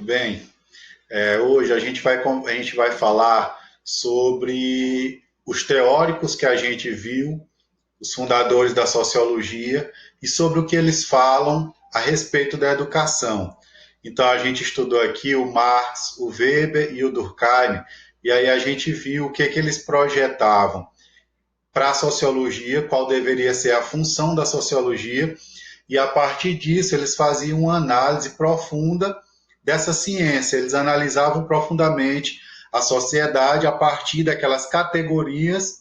Bem, hoje a gente vai falar sobre os teóricos que a gente viu, os fundadores da sociologia, e sobre o que eles falam a respeito da educação. Então, a gente estudou aqui o Marx, o Weber e o Durkheim, e aí a gente viu o que, que eles projetavam para a sociologia, qual deveria ser a função da sociologia, e a partir disso eles faziam uma análise profunda dessa ciência, eles analisavam profundamente a sociedade a partir daquelas categorias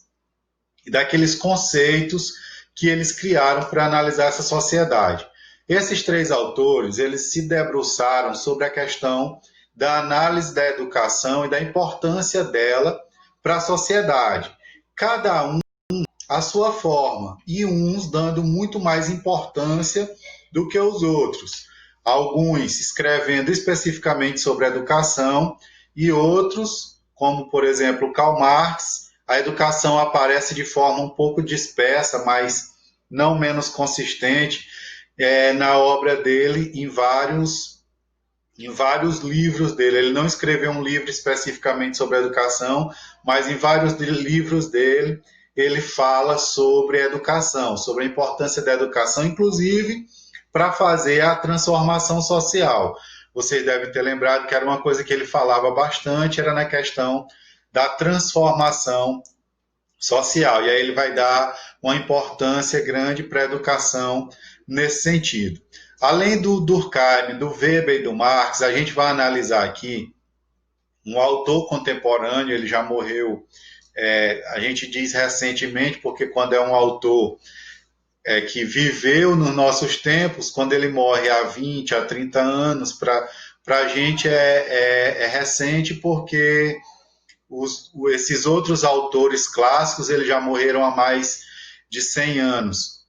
e daqueles conceitos que eles criaram para analisar essa sociedade. Esses três autores, eles se debruçaram sobre a questão da análise da educação e da importância dela para a sociedade. Cada um a sua forma, e uns dando muito mais importância do que os outros. Alguns escrevendo especificamente sobre a educação, e outros, como por exemplo Karl Marx, a educação aparece de forma um pouco dispersa, mas não menos consistente, na obra dele, em vários livros dele. Ele não escreveu um livro especificamente sobre a educação, mas em vários livros dele ele fala sobre a educação, sobre a importância da educação, inclusive para fazer a transformação social. Vocês devem ter lembrado que era uma coisa que ele falava bastante, era na questão da transformação social. E aí ele vai dar uma importância grande para a educação nesse sentido. Além do Durkheim, do Weber e do Marx, a gente vai analisar aqui um autor contemporâneo, ele já morreu, a gente diz recentemente, porque quando é um autor que viveu nos nossos tempos, quando ele morre há 20, há 30 anos, para a gente é recente, porque esses outros autores clássicos eles já morreram há mais de 100 anos.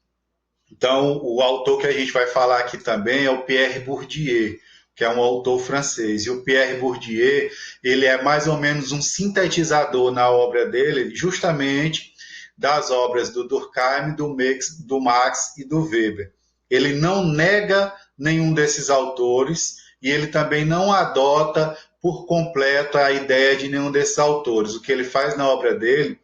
Então, o autor que a gente vai falar aqui também é o Pierre Bourdieu, que é um autor francês. E o Pierre Bourdieu, ele é mais ou menos um sintetizador na obra dele, justamente das obras do Durkheim, do Marx e do Weber. Ele não nega nenhum desses autores e ele também não adota por completo a ideia de nenhum desses autores. O que ele faz na obra dele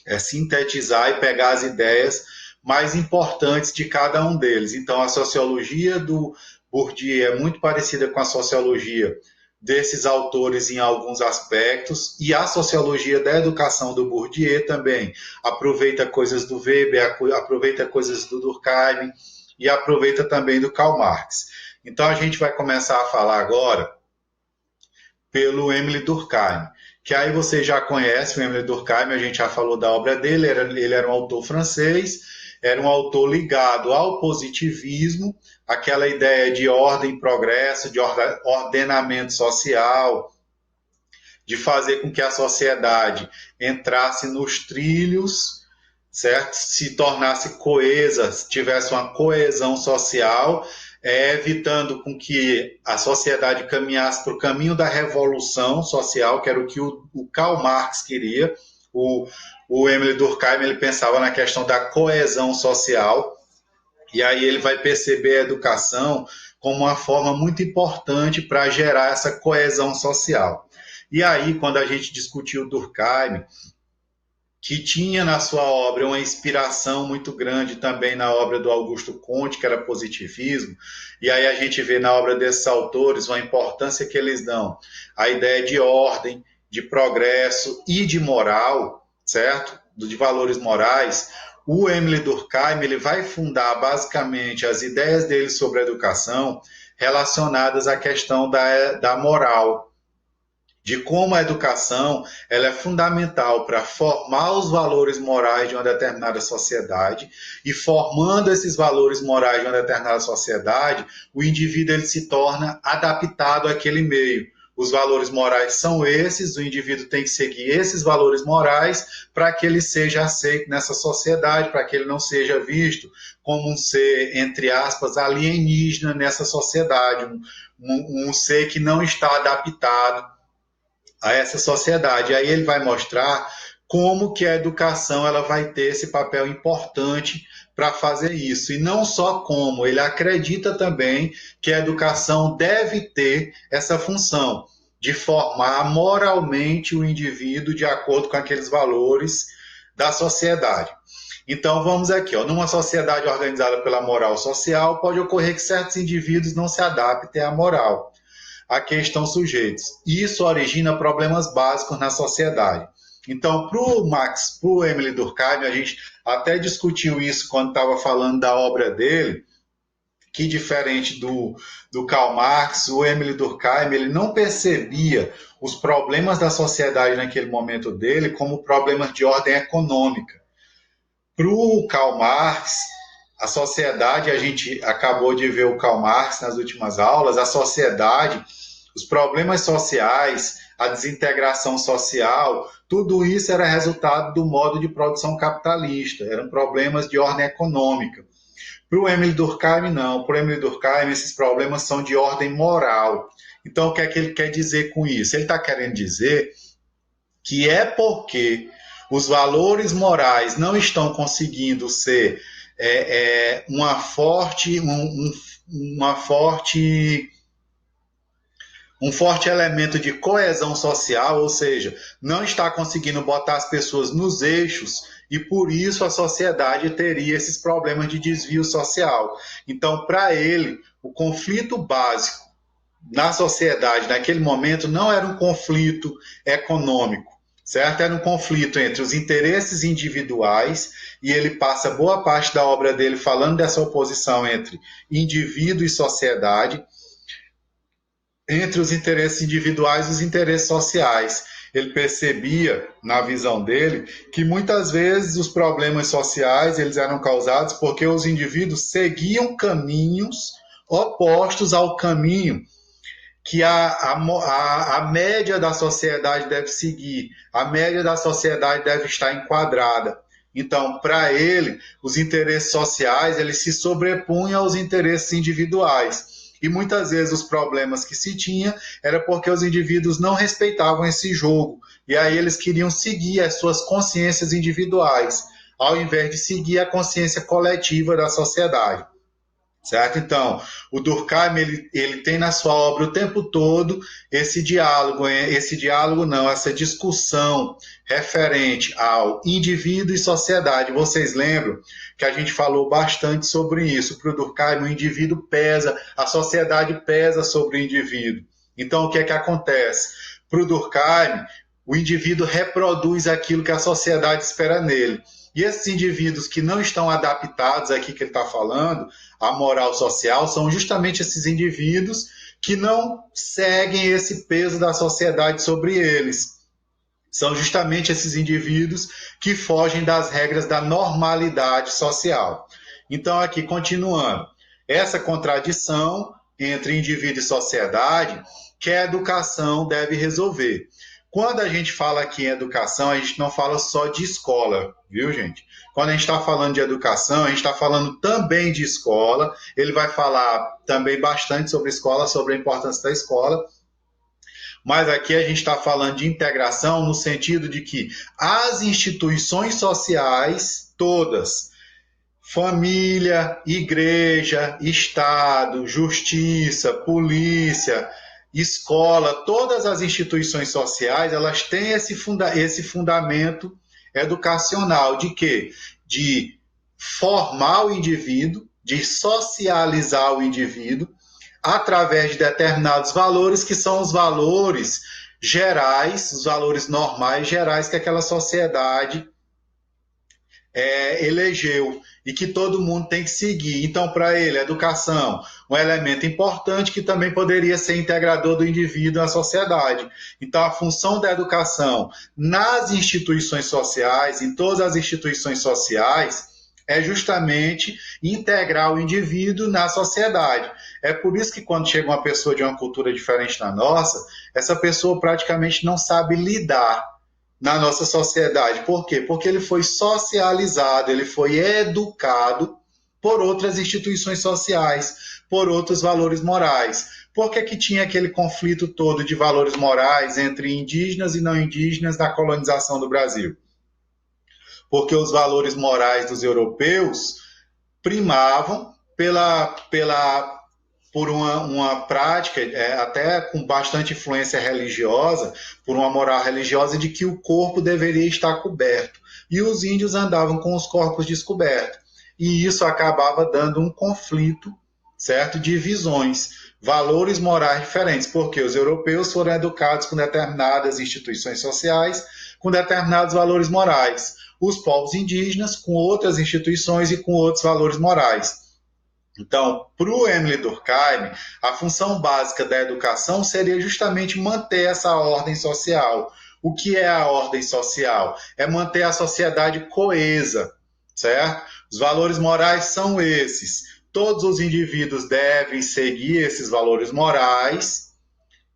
é sintetizar e pegar as ideias mais importantes de cada um deles. Então, a sociologia do Bourdieu é muito parecida com a sociologia desses autores em alguns aspectos, e a sociologia da educação do Bourdieu também aproveita coisas do Weber, aproveita coisas do Durkheim e aproveita também do Karl Marx. Então, a gente vai começar a falar agora pelo Emile Durkheim, que aí você já conhece o Emile Durkheim, a gente já falou da obra dele, ele era um autor francês, era um autor ligado ao positivismo, aquela ideia de ordem, progresso, de ordenamento social, de fazer com que a sociedade entrasse nos trilhos, certo? Se tornasse coesa, tivesse uma coesão social, evitando com que a sociedade caminhasse para o caminho da revolução social, que era o que o Karl Marx queria. O Emile Durkheim ele pensava na questão da coesão social, e aí ele vai perceber a educação como uma forma muito importante para gerar essa coesão social. E aí, quando a gente discutiu o Durkheim, que tinha na sua obra uma inspiração muito grande também na obra do Augusto Comte, que era positivismo, e aí a gente vê na obra desses autores uma importância que eles dão à ideia de ordem, de progresso e de moral, certo? De valores morais. O Emile Durkheim ele vai fundar basicamente as ideias dele sobre a educação relacionadas à questão da moral, de como a educação ela é fundamental para formar os valores morais de uma determinada sociedade, e formando esses valores morais de uma determinada sociedade, o indivíduo ele se torna adaptado àquele meio. Os valores morais são esses, o indivíduo tem que seguir esses valores morais para que ele seja aceito nessa sociedade, para que ele não seja visto como um ser, entre aspas, alienígena nessa sociedade, um ser que não está adaptado a essa sociedade. Aí ele vai mostrar como que a educação ela vai ter esse papel importante para fazer isso. E não só como, ele acredita também que a educação deve ter essa função de formar moralmente o indivíduo de acordo com aqueles valores da sociedade. Então vamos aqui, ó, numa sociedade organizada pela moral social, pode ocorrer que certos indivíduos não se adaptem à moral a que estão sujeitos. Isso origina problemas básicos na sociedade. Então, para o Emile Durkheim, a gente até discutiu isso quando estava falando da obra dele, que diferente do Karl Marx, o Emile Durkheim, ele não percebia os problemas da sociedade naquele momento dele como problemas de ordem econômica. Para o Karl Marx, a sociedade, a gente acabou de ver o Karl Marx nas últimas aulas, a sociedade, os problemas sociais, a desintegração social, tudo isso era resultado do modo de produção capitalista, eram problemas de ordem econômica. Para o Emile Durkheim, não. Para o Emile Durkheim, esses problemas são de ordem moral. Então, o que é que ele quer dizer com isso? Ele está querendo dizer que é porque os valores morais não estão conseguindo ser um forte elemento de coesão social, ou seja, não está conseguindo botar as pessoas nos eixos e por isso a sociedade teria esses problemas de desvio social. Então, para ele, o conflito básico na sociedade naquele momento não era um conflito econômico, certo? Era um conflito entre os interesses individuais, e ele passa boa parte da obra dele falando dessa oposição entre indivíduo e sociedade, entre os interesses individuais e os interesses sociais. Ele percebia, na visão dele, que muitas vezes os problemas sociais eles eram causados porque os indivíduos seguiam caminhos opostos ao caminho que a média da sociedade deve seguir, a média da sociedade deve estar enquadrada. Então, para ele, os interesses sociais eles se sobrepunham aos interesses individuais. E muitas vezes os problemas que se tinha era porque os indivíduos não respeitavam esse jogo. E aí eles queriam seguir as suas consciências individuais, ao invés de seguir a consciência coletiva da sociedade. Certo? Então, o Durkheim ele tem na sua obra o tempo todo essa discussão referente ao indivíduo e sociedade. Vocês lembram que a gente falou bastante sobre isso. Para o Durkheim, o indivíduo pesa, a sociedade pesa sobre o indivíduo. Então, o que é que acontece? Para o Durkheim, o indivíduo reproduz aquilo que a sociedade espera nele. E esses indivíduos que não estão adaptados aqui que ele está falando, à moral social, são justamente esses indivíduos que não seguem esse peso da sociedade sobre eles. São justamente esses indivíduos que fogem das regras da normalidade social. Então, aqui, continuando, essa contradição entre indivíduo e sociedade que a educação deve resolver. Quando a gente fala aqui em educação, a gente não fala só de escola, viu, gente? Quando a gente está falando de educação, a gente está falando também de escola. Ele vai falar também bastante sobre escola, sobre a importância da escola. Mas aqui a gente está falando de integração no sentido de que as instituições sociais, todas, família, igreja, Estado, justiça, polícia, escola, todas as instituições sociais, elas têm esse fundamento educacional de quê? De formar o indivíduo, de socializar o indivíduo através de determinados valores que são os valores gerais, os valores normais gerais que aquela sociedade elegeu e que todo mundo tem que seguir. Então, para ele, a educação é um elemento importante que também poderia ser integrador do indivíduo na sociedade. Então, a função da educação nas instituições sociais, em todas as instituições sociais, é justamente integrar o indivíduo na sociedade. É por isso que quando chega uma pessoa de uma cultura diferente da nossa, essa pessoa praticamente não sabe lidar na nossa sociedade. Por quê? Porque ele foi socializado, ele foi educado por outras instituições sociais, por outros valores morais. Por que tinha aquele conflito todo de valores morais entre indígenas e não indígenas na colonização do Brasil? porque os valores morais dos europeus primavam por uma prática, até com bastante influência religiosa, por uma moral religiosa de que o corpo deveria estar coberto. E os índios andavam com os corpos descobertos. E isso acabava dando um conflito, certo, de visões, valores morais diferentes, porque os europeus foram educados com determinadas instituições sociais, com determinados valores morais. Os povos indígenas com outras instituições e com outros valores morais. Então, para o Emile Durkheim, a função básica da educação seria justamente manter essa ordem social. O que é a ordem social? É manter a sociedade coesa, certo? Os valores morais são esses. Todos os indivíduos devem seguir esses valores morais,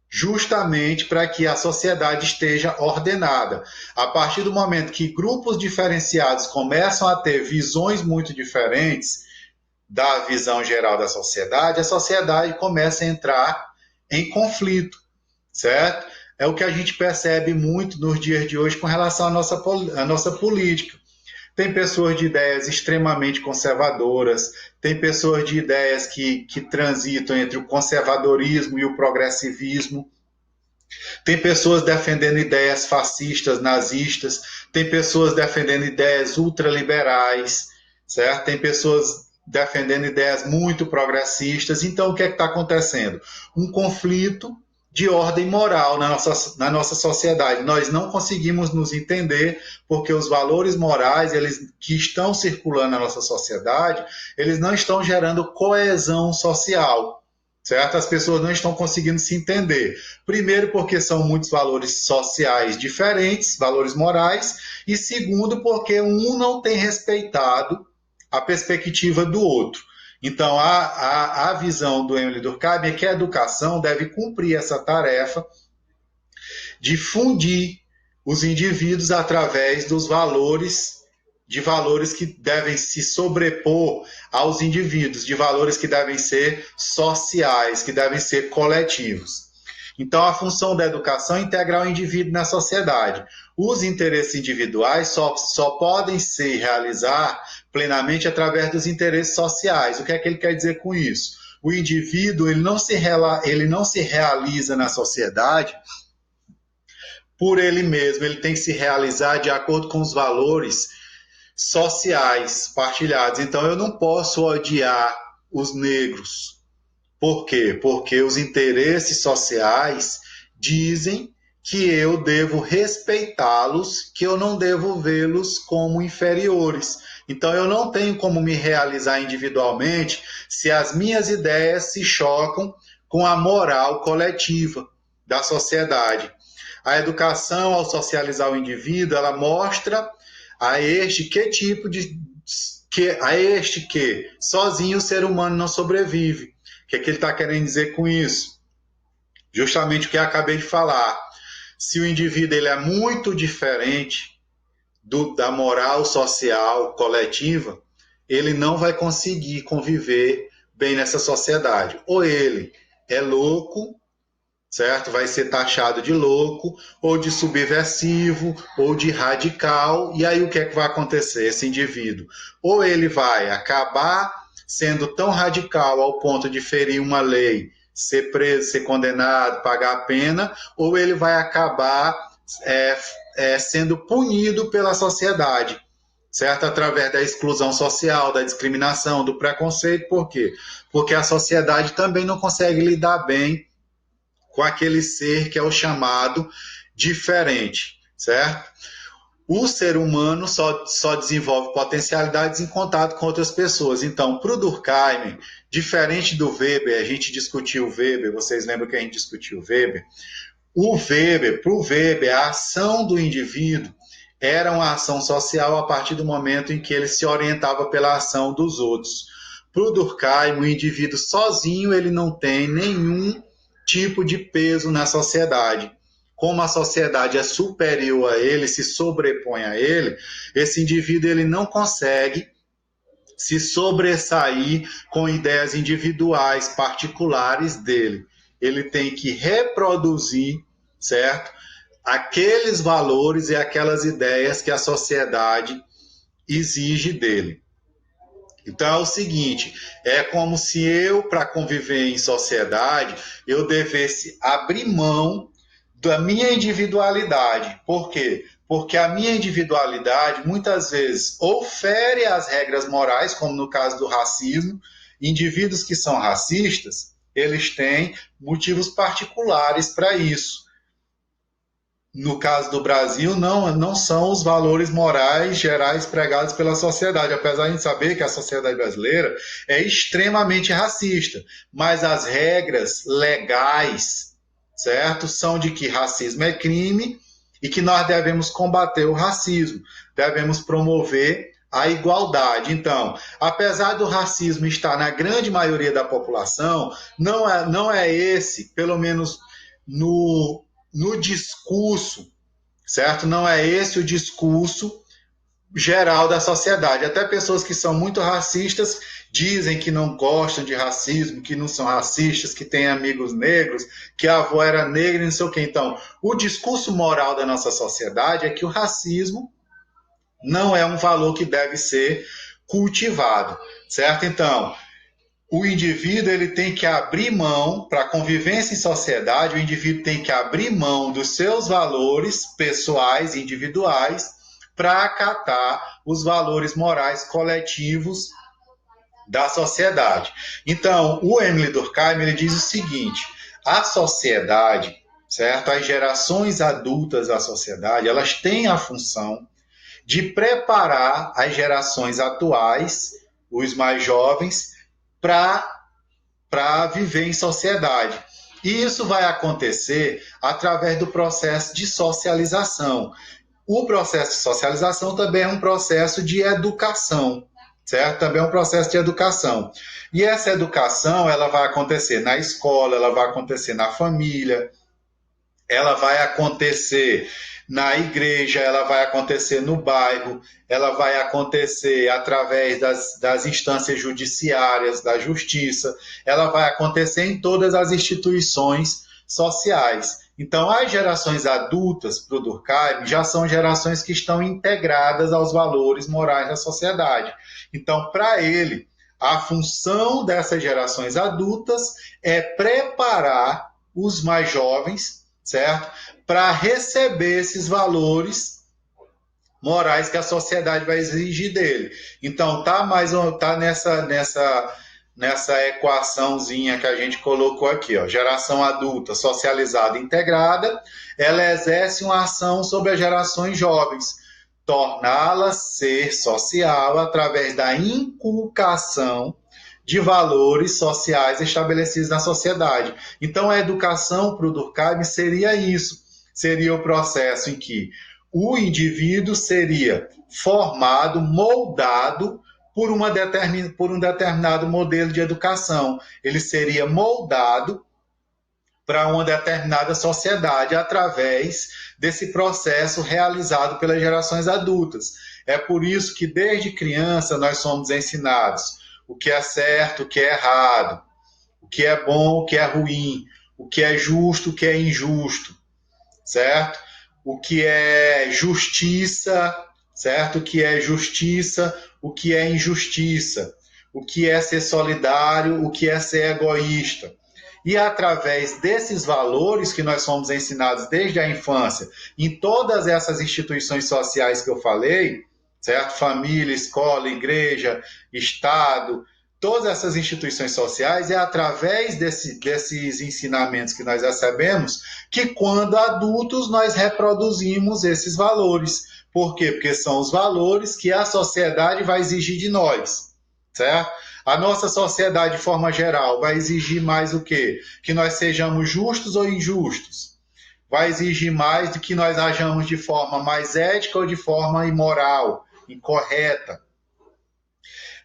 justamente para que a sociedade esteja ordenada. A partir do momento que grupos diferenciados começam a ter visões muito diferentes da visão geral da sociedade, a sociedade começa a entrar em conflito, certo? É o que a gente percebe muito nos dias de hoje com relação à nossa política. Tem pessoas de ideias extremamente conservadoras, tem pessoas de ideias que transitam entre o conservadorismo e o progressivismo, tem pessoas defendendo ideias fascistas, nazistas, tem pessoas defendendo ideias ultraliberais, certo? Tem pessoas defendendo ideias muito progressistas. Então, o que é que está acontecendo? Um conflito de ordem moral na nossa sociedade. Nós não conseguimos nos entender porque os valores morais que estão circulando na nossa sociedade, eles não estão gerando coesão social, certo? As pessoas não estão conseguindo se entender. Primeiro, porque são muitos valores sociais diferentes, valores morais, e segundo, porque um não tem respeitado a perspectiva do outro. Então, a visão do Emile Durkheim é que a educação deve cumprir essa tarefa de fundir os indivíduos através dos valores, de valores que devem se sobrepor aos indivíduos, de valores que devem ser sociais, que devem ser coletivos. Então, a função da educação é integrar o indivíduo na sociedade. Os interesses individuais só podem se realizar plenamente através dos interesses sociais. O que é que ele quer dizer com isso? O indivíduo ele não se realiza na sociedade por ele mesmo, ele tem que se realizar de acordo com os valores sociais partilhados. Então, eu não posso odiar os negros. Por quê? Porque os interesses sociais dizem que eu devo respeitá-los, que eu não devo vê-los como inferiores. Então, eu não tenho como me realizar individualmente se as minhas ideias se chocam com a moral coletiva da sociedade. A educação, ao socializar o indivíduo, ela mostra a este que sozinho o ser humano não sobrevive. O que ele está querendo dizer com isso? Justamente o que eu acabei de falar. Se o indivíduo ele é muito diferente da moral social coletiva, ele não vai conseguir conviver bem nessa sociedade. Ou ele é louco, certo? Vai ser taxado de louco, ou de subversivo, ou de radical. E aí o que é que vai acontecer? Esse indivíduo, ou ele vai acabar sendo tão radical ao ponto de ferir uma lei, ser preso, ser condenado, pagar a pena, ou ele vai acabar sendo punido pela sociedade, certo? Através da exclusão social, da discriminação, do preconceito. Por quê? Porque a sociedade também não consegue lidar bem com aquele ser que é o chamado diferente, certo? O ser humano só desenvolve potencialidades em contato com outras pessoas. Então, para o Durkheim, diferente do Weber, a gente discutiu o Weber, vocês lembram que a gente discutiu o Weber? Para o Weber, a ação do indivíduo era uma ação social a partir do momento em que ele se orientava pela ação dos outros. Para o Durkheim, o indivíduo sozinho ele não tem nenhum tipo de peso na sociedade. Como a sociedade é superior a ele, se sobrepõe a ele, esse indivíduo ele não consegue se sobressair com ideias individuais, particulares dele. Ele tem que reproduzir, certo? Aqueles valores e aquelas ideias que a sociedade exige dele. Então é o seguinte, é como se eu, para conviver em sociedade, eu devesse abrir mão da minha individualidade. Por quê? Porque a minha individualidade muitas vezes ou fere as regras morais, como no caso do racismo. Indivíduos que são racistas, eles têm motivos particulares para isso. No caso do Brasil, não são os valores morais gerais pregados pela sociedade, apesar de a gente saber que a sociedade brasileira é extremamente racista, mas as regras legais, certo, são de que racismo é crime e que nós devemos combater o racismo, devemos promover a igualdade. Então, apesar do racismo estar na grande maioria da população, não é esse, pelo menos no discurso, certo? Não é esse o discurso geral da sociedade. Até pessoas que são muito racistas dizem que não gostam de racismo, que não são racistas, que têm amigos negros, que a avó era negra e não sei o quê. Então, o discurso moral da nossa sociedade é que o racismo não é um valor que deve ser cultivado, certo? Então, o indivíduo ele tem que abrir mão, para a convivência em sociedade, o indivíduo tem que abrir mão dos seus valores pessoais e individuais para acatar os valores morais coletivos da sociedade. Então, o Emile Durkheim ele diz o seguinte: a sociedade, certo? As gerações adultas da sociedade, elas têm a função de preparar as gerações atuais, os mais jovens, para viver em sociedade. E isso vai acontecer através do processo de socialização. O processo de socialização também é um processo de educação, certo? Também é um processo de educação. E essa educação, ela vai acontecer na escola, ela vai acontecer na família, ela vai acontecer na igreja, ela vai acontecer no bairro, ela vai acontecer através das instâncias judiciárias, da justiça, ela vai acontecer em todas as instituições sociais. Então, as gerações adultas para o Durkheim já são gerações que estão integradas aos valores morais da sociedade. Então, para ele, a função dessas gerações adultas é preparar os mais jovens, certo? Para receber esses valores morais que a sociedade vai exigir dele. Então tá nessa equaçãozinha que a gente colocou aqui, ó, geração adulta socializada integrada, ela exerce uma ação sobre as gerações jovens, torná-la ser social através da inculcação de valores sociais estabelecidos na sociedade. Então, a educação para o Durkheim seria isso, seria o processo em que o indivíduo seria formado, moldado por um determinado modelo de educação. Ele seria moldado para uma determinada sociedade através desse processo realizado pelas gerações adultas. É por isso que desde criança nós somos ensinados o que é certo, o que é errado, o que é bom, o que é ruim, o que é justo, o que é injusto, certo? O que é justiça, certo? O que é justiça, o que é injustiça, o que é ser solidário, o que é ser egoísta. E através desses valores que nós somos ensinados desde a infância, em todas essas instituições sociais que eu falei, certo? Família, escola, igreja, Estado, todas essas instituições sociais, é através desses ensinamentos que nós recebemos que, quando adultos, nós reproduzimos esses valores. Por quê? Porque são os valores que a sociedade vai exigir de nós, certo? A nossa sociedade, de forma geral, vai exigir mais o quê? Que nós sejamos justos ou injustos? Vai exigir mais de que nós hajamos de forma mais ética ou de forma imoral, incorreta?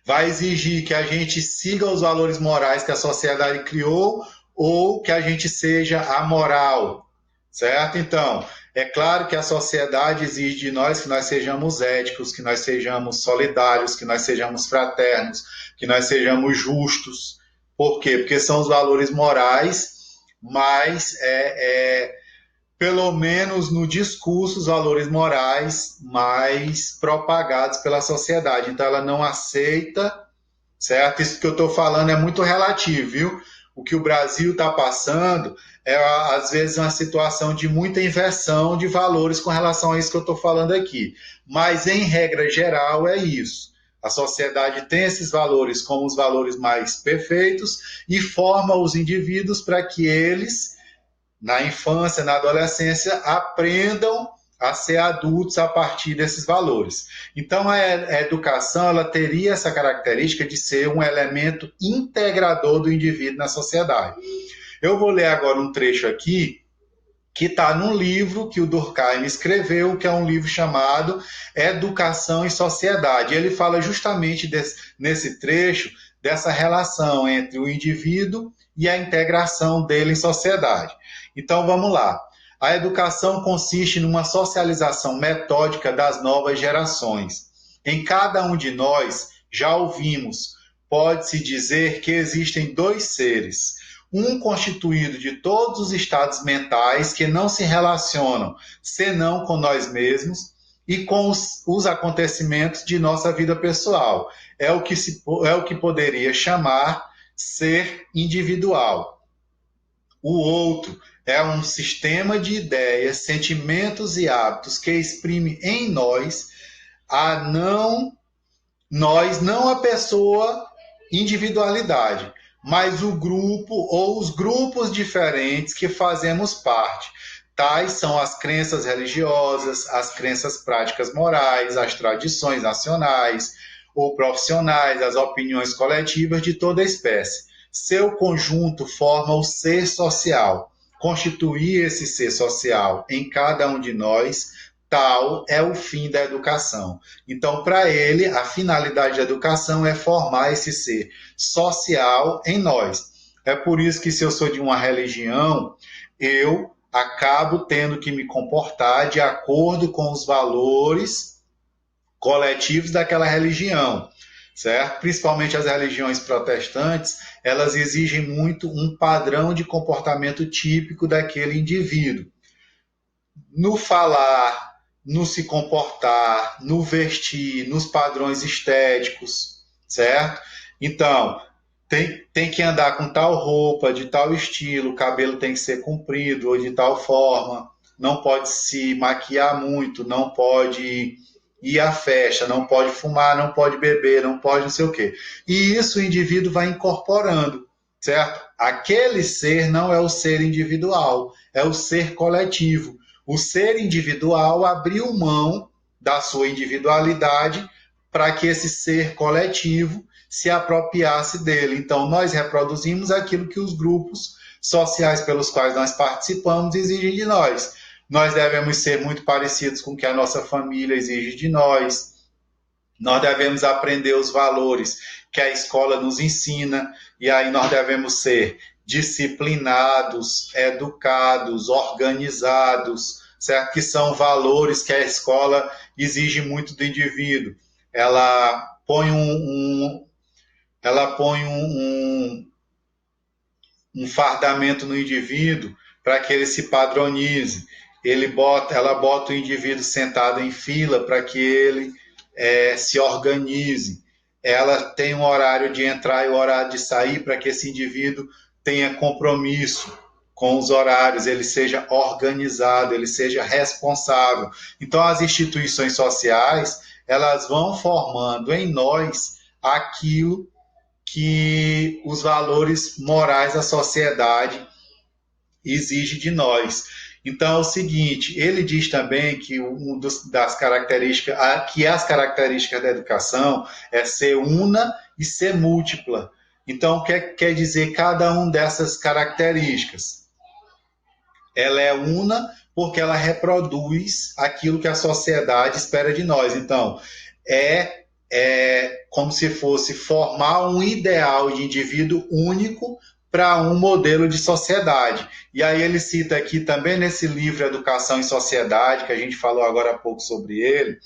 Vai exigir que a gente siga os valores morais que a sociedade criou ou que a gente seja amoral, certo? Então, é claro que a sociedade exige de nós que nós sejamos éticos, que nós sejamos solidários, que nós sejamos fraternos, que nós sejamos justos. Por quê? Porque são os valores morais mais pelo menos no discurso, os valores morais mais propagados pela sociedade. Então, ela não aceita, certo? Isso que eu estou falando é muito relativo, viu? O que o Brasil está passando é, às vezes, uma situação de muita inversão de valores com relação a isso que eu estou falando aqui. Mas, em regra geral, é isso. A sociedade tem esses valores como os valores mais perfeitos e forma os indivíduos para que eles na infância, na adolescência, aprendam a ser adultos a partir desses valores. Então, a educação ela teria essa característica de ser um elemento integrador do indivíduo na sociedade. Eu vou ler agora um trecho aqui que está num livro que o Durkheim escreveu, que é um livro chamado Educação e Sociedade. Ele fala justamente nesse trecho dessa relação entre o indivíduo e a integração dele em sociedade. Então vamos lá. A educação consiste numa socialização metódica das novas gerações. Em cada um de nós, já ouvimos, pode-se dizer que existem dois seres, um constituído de todos os estados mentais que não se relacionam senão com nós mesmos e com os acontecimentos de nossa vida pessoal. É o que poderia chamar ser individual. O outro é um sistema de ideias, sentimentos e hábitos que exprime em nós não a pessoa individualidade, mas o grupo ou os grupos diferentes que fazemos parte. Tais são as crenças religiosas, as crenças práticas morais, as tradições nacionais ou profissionais, as opiniões coletivas de toda espécie. Seu conjunto forma o ser social. Constituir esse ser social em cada um de nós, tal é o fim da educação. Então, para ele, a finalidade da educação é formar esse ser social em nós. É por isso que, se eu sou de uma religião, eu acabo tendo que me comportar de acordo com os valores coletivos daquela religião, certo? Principalmente as religiões protestantes, elas exigem muito um padrão de comportamento típico daquele indivíduo. No falar, no se comportar, no vestir, nos padrões estéticos, certo? Então, tem que andar com tal roupa, de tal estilo, o cabelo tem que ser comprido ou de tal forma, não pode se maquiar muito, não pode ir à festa, não pode fumar, não pode beber, não pode não sei o quê. E isso o indivíduo vai incorporando, certo? Aquele ser não é o ser individual, é o ser coletivo. O ser individual abriu mão da sua individualidade para que esse ser coletivo se apropriasse dele. Então, nós reproduzimos aquilo que os grupos sociais pelos quais nós participamos exigem de nós. Nós devemos ser muito parecidos com o que a nossa família exige de nós. Nós devemos aprender os valores que a escola nos ensina, e aí nós devemos ser disciplinados, educados, organizados, certo? Que são valores que a escola exige muito do indivíduo. Ela põe um fardamento no indivíduo para que ele se padronize. Ela bota o indivíduo sentado em fila para que ele se organize. Ela tem um horário de entrar e o horário de sair para que esse indivíduo tenha compromisso com os horários, ele seja organizado, ele seja responsável. Então, as instituições sociais, elas vão formando em nós aquilo que os valores morais da sociedade exige de nós. Então é o seguinte, ele diz também que das características, que as características da educação é ser una e ser múltipla. Então, o que quer dizer cada uma dessas características? Ela é una porque ela reproduz aquilo que a sociedade espera de nós. Então, é como se fosse formar um ideal de indivíduo único para um modelo de sociedade. E aí ele cita aqui também nesse livro Educação e Sociedade, que a gente falou agora há pouco sobre ele,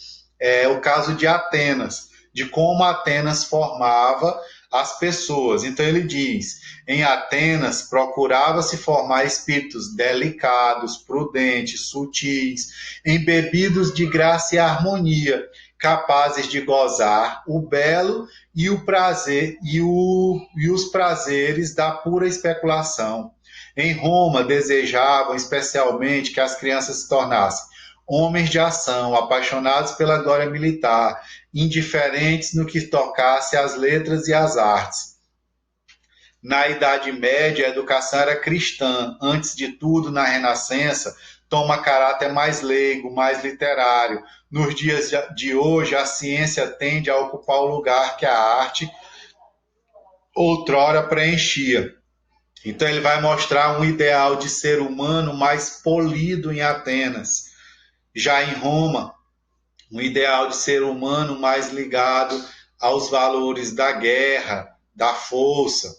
o caso de Atenas, de como Atenas formava as pessoas. Então ele diz: em Atenas procurava-se formar espíritos delicados, prudentes, sutis, embebidos de graça e harmonia, capazes de gozar o belo e o prazer e os prazeres da pura especulação. Em Roma desejavam especialmente que as crianças se tornassem homens de ação, apaixonados pela glória militar, indiferentes no que tocasse às letras e às artes. Na Idade Média, a educação era cristã. Antes de tudo, na Renascença, toma caráter mais leigo, mais literário. Nos dias de hoje, a ciência tende a ocupar o lugar que a arte outrora preenchia. Então, ele vai mostrar um ideal de ser humano mais polido em Atenas. Já em Roma, um ideal de ser humano mais ligado aos valores da guerra, da força,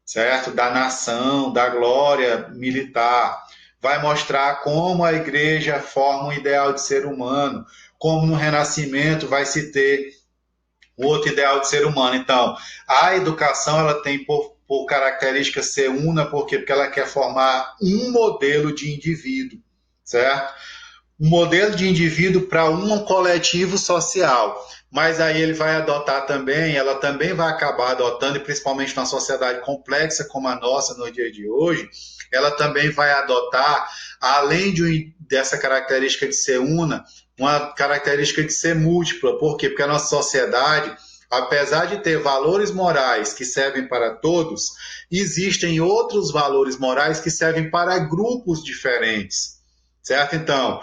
certo? Da nação, da glória militar. Vai mostrar como a igreja forma um ideal de ser humano, como no Renascimento vai se ter outro ideal de ser humano. Então, a educação ela tem por característica ser una, por quê? Porque ela quer formar um modelo de indivíduo, certo? Um modelo de indivíduo para um coletivo social. Mas aí ele vai adotar também, ela também vai acabar adotando, e principalmente numa sociedade complexa como a nossa no dia de hoje, ela também vai adotar, além dessa característica de ser una, uma característica de ser múltipla. Por quê? Porque a nossa sociedade, apesar de ter valores morais que servem para todos, existem outros valores morais que servem para grupos diferentes, certo? Então,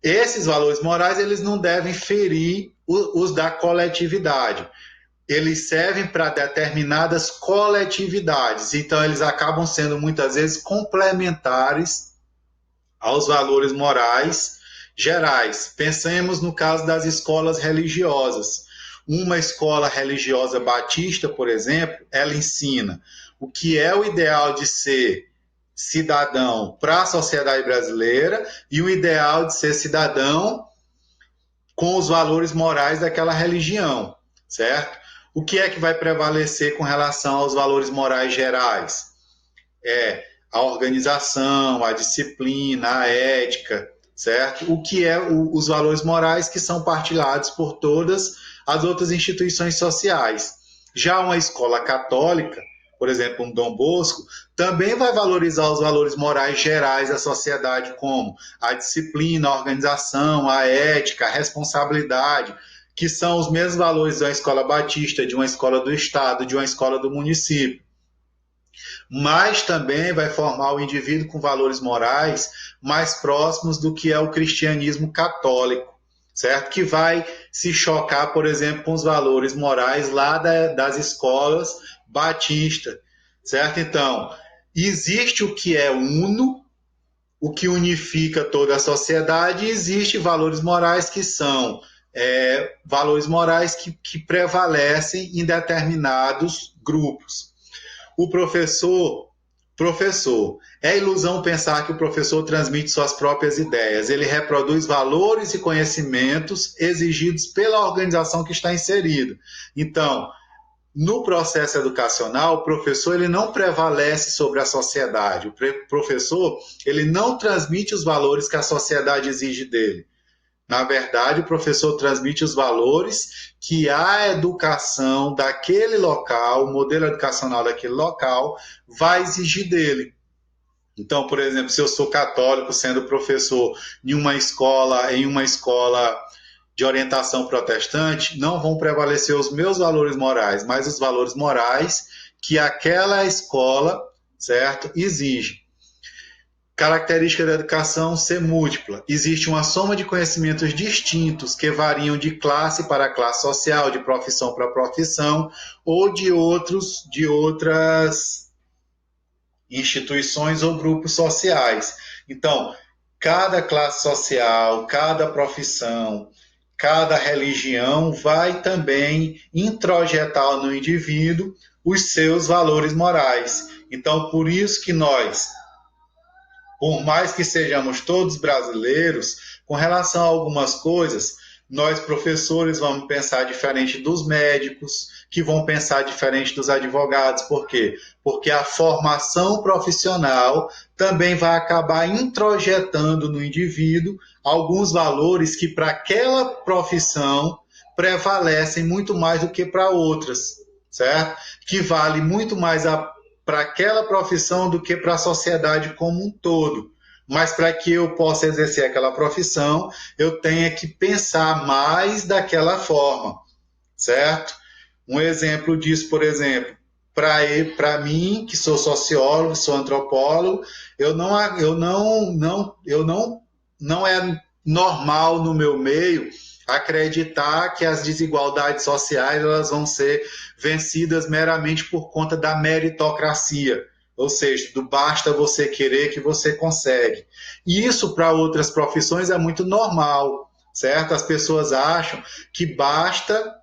esses valores morais, eles não devem ferir os da coletividade. Eles servem para determinadas coletividades. Então, eles acabam sendo, muitas vezes, complementares aos valores morais gerais. Pensemos no caso das escolas religiosas. Uma escola religiosa batista, por exemplo, ela ensina o que é o ideal de ser cidadão para a sociedade brasileira e o ideal de ser cidadão com os valores morais daquela religião, certo? O que é que vai prevalecer com relação aos valores morais gerais? É a organização, a disciplina, a ética, certo? O que é os valores morais que são partilhados por todas as outras instituições sociais. Já uma escola católica, por exemplo, um Dom Bosco, também vai valorizar os valores morais gerais da sociedade, como a disciplina, a organização, a ética, a responsabilidade, que são os mesmos valores de uma escola batista, de uma escola do Estado, de uma escola do município. Mas também vai formar o indivíduo com valores morais mais próximos do que é o cristianismo católico, certo? Que vai se chocar, por exemplo, com os valores morais lá das escolas batistas, certo? Então, existe o que é uno, o que unifica toda a sociedade, e existe valores morais que são valores morais que prevalecem em determinados grupos. O professor, é ilusão pensar que o professor transmite suas próprias ideias. Ele reproduz valores e conhecimentos exigidos pela organização que está inserido. Então, no processo educacional, o professor ele não prevalece sobre a sociedade. O professor ele não transmite os valores que a sociedade exige dele. Na verdade, o professor transmite os valores que a educação daquele local, o modelo educacional daquele local, vai exigir dele. Então, por exemplo, se eu sou católico, sendo professor em uma escola de orientação protestante, não vão prevalecer os meus valores morais, mas os valores morais que aquela escola, certo, exige. Característica da educação ser múltipla. Existe uma soma de conhecimentos distintos que variam de classe para classe social, de profissão para profissão, ou de outras instituições ou grupos sociais. Então, cada classe social, cada profissão, cada religião vai também introjetar no indivíduo os seus valores morais. Então, por isso que nós, por mais que sejamos todos brasileiros, com relação a algumas coisas, Nós, professores, vamos pensar diferente dos médicos, que vão pensar diferente dos advogados. Por quê? Porque a formação profissional também vai acabar introjetando no indivíduo alguns valores que, para aquela profissão, prevalecem muito mais do que para outras, certo? Que vale muito mais para aquela profissão do que para a sociedade como um todo. Mas para que eu possa exercer aquela profissão, eu tenho que pensar mais daquela forma, certo? Um exemplo disso, por exemplo, para mim, que sou sociólogo, sou antropólogo, não é normal no meu meio acreditar que as desigualdades sociais elas vão ser vencidas meramente por conta da meritocracia, ou seja, do basta você querer que você consegue. E isso para outras profissões é muito normal, certo? As pessoas acham que basta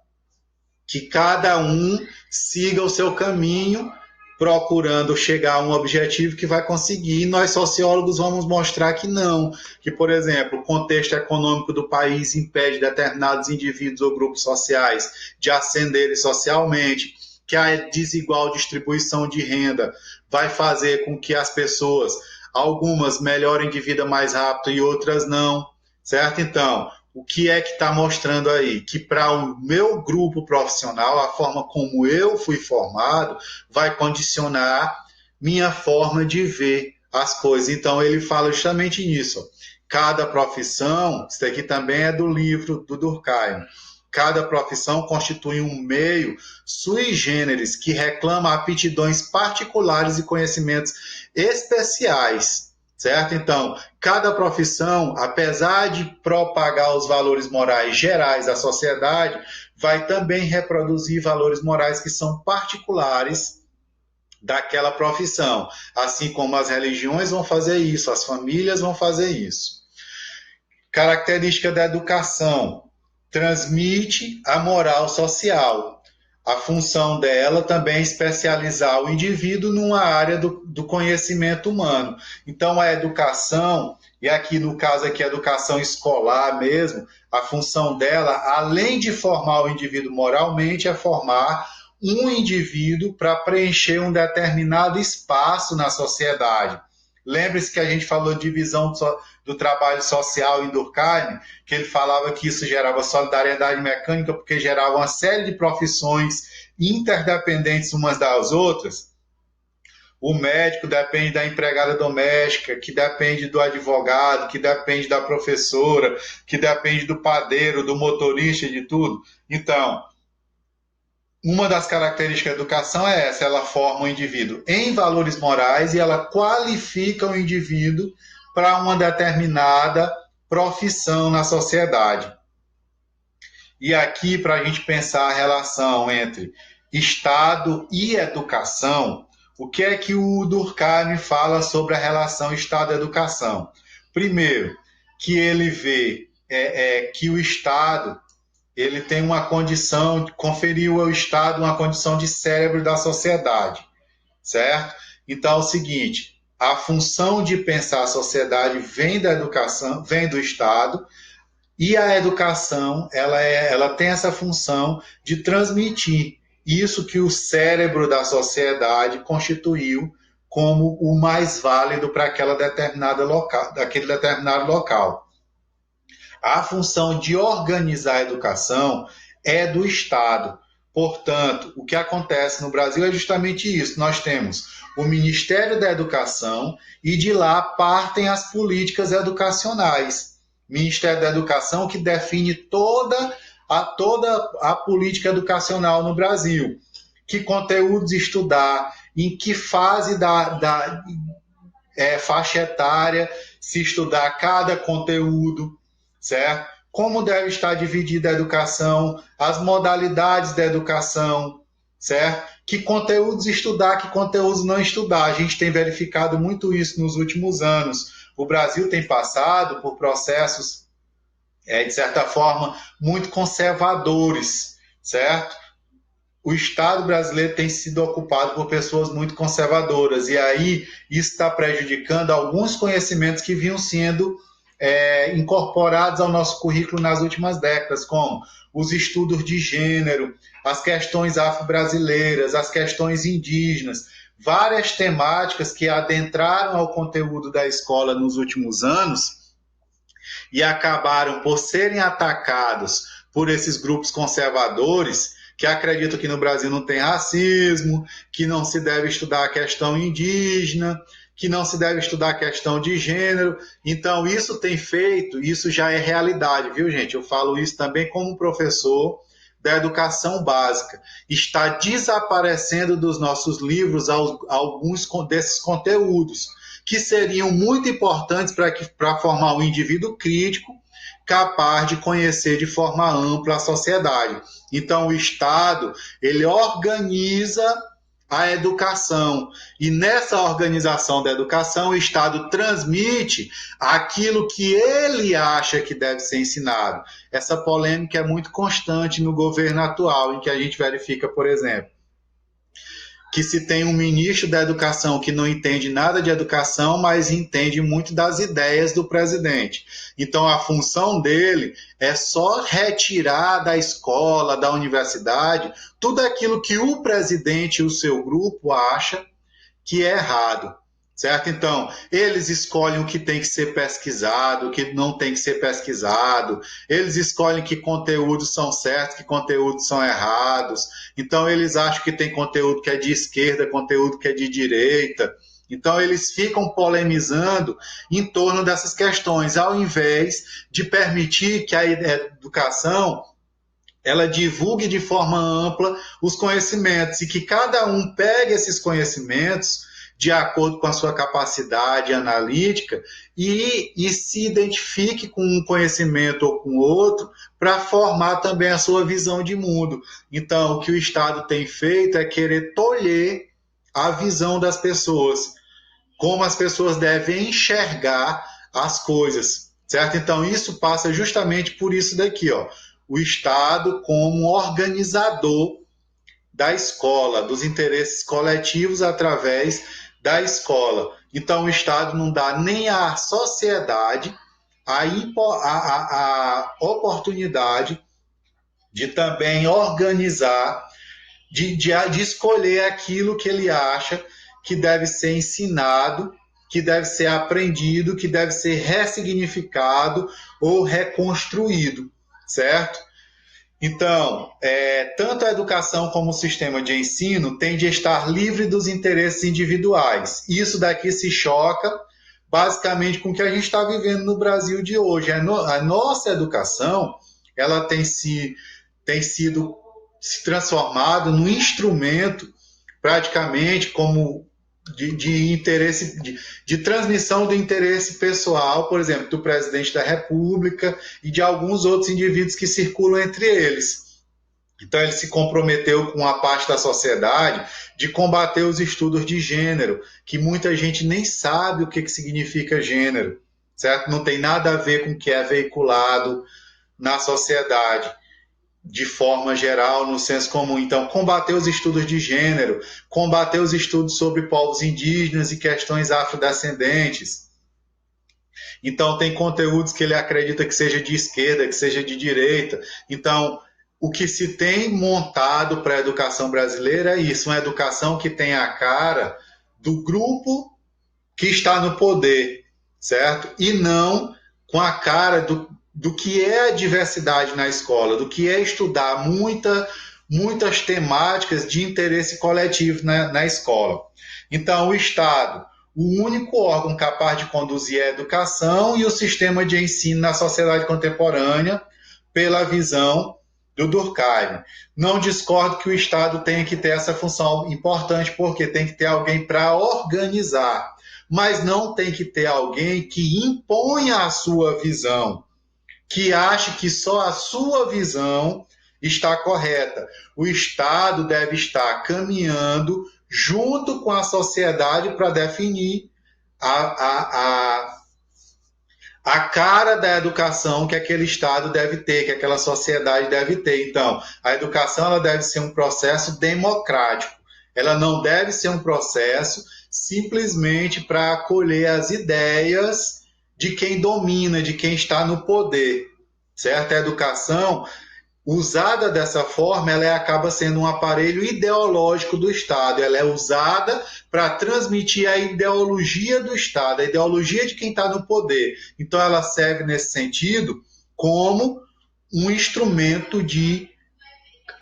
que cada um siga o seu caminho, procurando chegar a um objetivo que vai conseguir. E nós, sociólogos, vamos mostrar que não. Que, por exemplo, o contexto econômico do país impede determinados indivíduos ou grupos sociais de ascenderem socialmente, que a desigual distribuição de renda vai fazer com que as pessoas, algumas melhorem de vida mais rápido e outras não, certo? Então, o que é que está mostrando aí? Que para o meu grupo profissional, a forma como eu fui formado vai condicionar minha forma de ver as coisas. Então, ele fala justamente nisso. Cada profissão, isso aqui também é do livro do Durkheim, cada profissão constitui um meio sui generis que reclama aptidões particulares e conhecimentos especiais, certo? Então, cada profissão, apesar de propagar os valores morais gerais da sociedade, vai também reproduzir valores morais que são particulares daquela profissão, assim como as religiões vão fazer isso, as famílias vão fazer isso. Característica da educação: transmite a moral social. A função dela também é especializar o indivíduo numa área do conhecimento humano. Então, a educação, e aqui no caso aqui a educação escolar mesmo, a função dela, além de formar o indivíduo moralmente, é formar um indivíduo para preencher um determinado espaço na sociedade. Lembre-se que a gente falou de divisão do trabalho social em Durkheim, que ele falava que isso gerava solidariedade mecânica porque gerava uma série de profissões interdependentes umas das outras. O médico depende da empregada doméstica, que depende do advogado, que depende da professora, que depende do padeiro, do motorista, de tudo. Então, uma das características da educação é essa: ela forma o indivíduo em valores morais e ela qualifica o indivíduo para uma determinada profissão na sociedade. E aqui, para a gente pensar a relação entre Estado e educação, o que é que o Durkheim fala sobre a relação Estado-educação? Primeiro, que ele vê que o Estado ele tem uma condição, conferiu ao Estado uma condição de cérebro da sociedade, certo? Então é o seguinte: a função de pensar a sociedade vem da educação, vem do Estado, e a educação ela tem essa função de transmitir isso que o cérebro da sociedade constituiu como o mais válido para aquela daquele determinado local. A função de organizar a educação é do Estado. Portanto, o que acontece no Brasil é justamente isso. Nós temos o Ministério da Educação e de lá partem as políticas educacionais. Ministério da Educação que define toda a política educacional no Brasil. Que conteúdos estudar, em que fase da faixa etária se estudar cada conteúdo, certo? Como deve estar dividida a educação, as modalidades da educação, certo? Que conteúdos estudar, que conteúdos não estudar. A gente tem verificado muito isso nos últimos anos. O Brasil tem passado por processos, de certa forma, muito conservadores, certo? O Estado brasileiro tem sido ocupado por pessoas muito conservadoras, e aí isso está prejudicando alguns conhecimentos que vinham sendo incorporados ao nosso currículo nas últimas décadas, como os estudos de gênero, as questões afro-brasileiras, as questões indígenas, várias temáticas que adentraram ao conteúdo da escola nos últimos anos e acabaram por serem atacados por esses grupos conservadores que acreditam que no Brasil não tem racismo, que não se deve estudar a questão indígena, que não se deve estudar a questão de gênero. Então, isso tem feito, isso já é realidade, viu, gente? Eu falo isso também como professor da educação básica. Está desaparecendo dos nossos livros alguns desses conteúdos, que seriam muito importantes para formar um indivíduo crítico, capaz de conhecer de forma ampla a sociedade. Então, o Estado, ele organiza a educação. E nessa organização da educação, o Estado transmite aquilo que ele acha que deve ser ensinado. Essa polêmica é muito constante no governo atual, em que a gente verifica, por exemplo, que se tem um ministro da educação que não entende nada de educação, mas entende muito das ideias do presidente. Então, a função dele é só retirar da escola, da universidade, tudo aquilo que o presidente e o seu grupo acha que é errado. Certo? Então, eles escolhem o que tem que ser pesquisado, o que não tem que ser pesquisado, eles escolhem que conteúdos são certos, que conteúdos são errados. Então, eles acham que tem conteúdo que é de esquerda, conteúdo que é de direita. Então, eles ficam polemizando em torno dessas questões, ao invés de permitir que a educação ela divulgue de forma ampla os conhecimentos e que cada um pegue esses conhecimentos de acordo com a sua capacidade analítica e se identifique com um conhecimento ou com outro para formar também a sua visão de mundo. Então, o que o Estado tem feito é querer tolher a visão das pessoas, como as pessoas devem enxergar as coisas, certo? Então, isso passa justamente por isso daqui, ó, o Estado como organizador da escola, dos interesses coletivos através da escola. Então, o Estado não dá nem à sociedade a oportunidade de também organizar, de escolher aquilo que ele acha que deve ser ensinado, que deve ser aprendido, que deve ser ressignificado ou reconstruído, certo? Então, tanto a educação como o sistema de ensino tem de estar livre dos interesses individuais. Isso daqui se choca basicamente com o que a gente está vivendo no Brasil de hoje. A nossa educação ela tem sido se transformado num instrumento praticamente como de interesse, de transmissão do interesse pessoal, por exemplo, do presidente da República e de alguns outros indivíduos que circulam entre eles. Então, ele se comprometeu com a parte da sociedade de combater os estudos de gênero, que muita gente nem sabe o que significa gênero, certo? Não tem nada a ver com o que é veiculado na sociedade de forma geral, no senso comum. Então, combater os estudos de gênero, combater os estudos sobre povos indígenas e questões afrodescendentes. Então, tem conteúdos que ele acredita que seja de esquerda, que seja de direita. Então, o que se tem montado para a educação brasileira é isso, uma educação que tem a cara do grupo que está no poder, certo? E não com a cara do que é a diversidade na escola, do que é estudar muitas temáticas de interesse coletivo na escola. Então, o Estado, o único órgão capaz de conduzir a educação e o sistema de ensino na sociedade contemporânea, pela visão do Durkheim. Não discordo que o Estado tenha que ter essa função importante, porque tem que ter alguém para organizar, mas não tem que ter alguém que imponha a sua visão, que ache que só a sua visão está correta. O Estado deve estar caminhando junto com a sociedade para definir a cara da educação que aquele Estado deve ter, que aquela sociedade deve ter. Então, a educação ela deve ser um processo democrático. Ela não deve ser um processo simplesmente para acolher as ideias de quem domina, de quem está no poder, certo? A educação, usada dessa forma, ela acaba sendo um aparelho ideológico do Estado. Ela é usada para transmitir a ideologia do Estado, a ideologia de quem está no poder. Então, ela serve, nesse sentido, como um instrumento de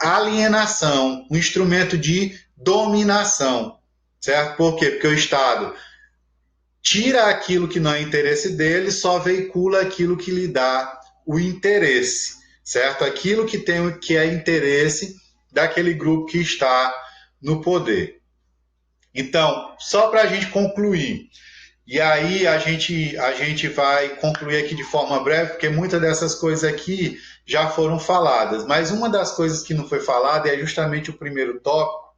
alienação, um instrumento de dominação, certo? Por quê? Porque o Estado tira aquilo que não é interesse dele, só veicula aquilo que lhe dá o interesse, certo? Aquilo que é interesse daquele grupo que está no poder. Então, só para a gente concluir, e aí a gente vai concluir aqui de forma breve, porque muitas dessas coisas aqui já foram faladas, mas uma das coisas que não foi falada é justamente o primeiro tópico,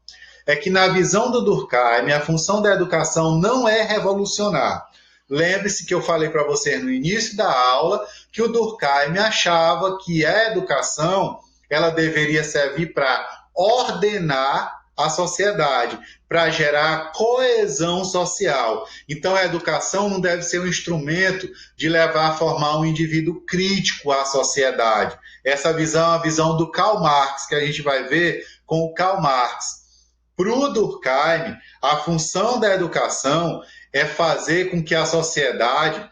é que na visão do Durkheim, a função da educação não é revolucionar. Lembre-se que eu falei para você no início da aula que o Durkheim achava que a educação ela deveria servir para ordenar a sociedade, para gerar coesão social. Então, a educação não deve ser um instrumento de levar a formar um indivíduo crítico à sociedade. Essa visão é a visão do Karl Marx, que a gente vai ver com o Karl Marx. Para o Durkheim, a função da educação é fazer com que a sociedade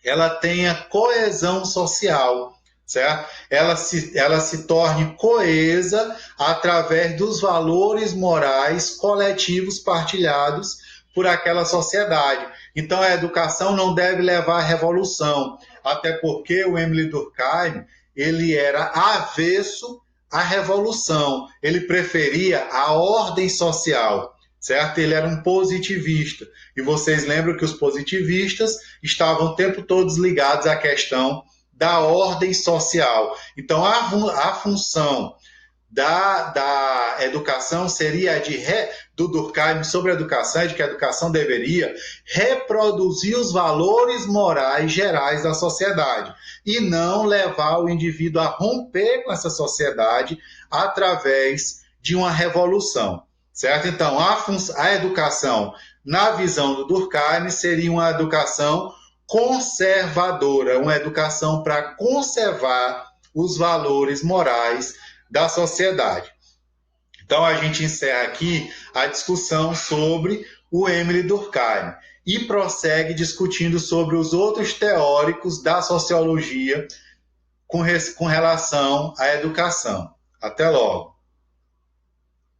ela tenha coesão social, certo? Ela se torne coesa através dos valores morais coletivos partilhados por aquela sociedade. Então, a educação não deve levar à revolução, até porque o Emile Durkheim ele era avesso à revolução, ele preferia a ordem social, certo? Ele era um positivista. E vocês lembram que os positivistas estavam o tempo todo ligados à questão da ordem social. Então, a função da educação seria a do Durkheim sobre a educação, de que a educação deveria reproduzir os valores morais gerais da sociedade e não levar o indivíduo a romper com essa sociedade através de uma revolução, certo? Então, a educação, na visão do Durkheim, seria uma educação conservadora, uma educação para conservar os valores morais da sociedade. Então, a gente encerra aqui a discussão sobre o Emile Durkheim e prossegue discutindo sobre os outros teóricos da sociologia com relação à educação. Até logo.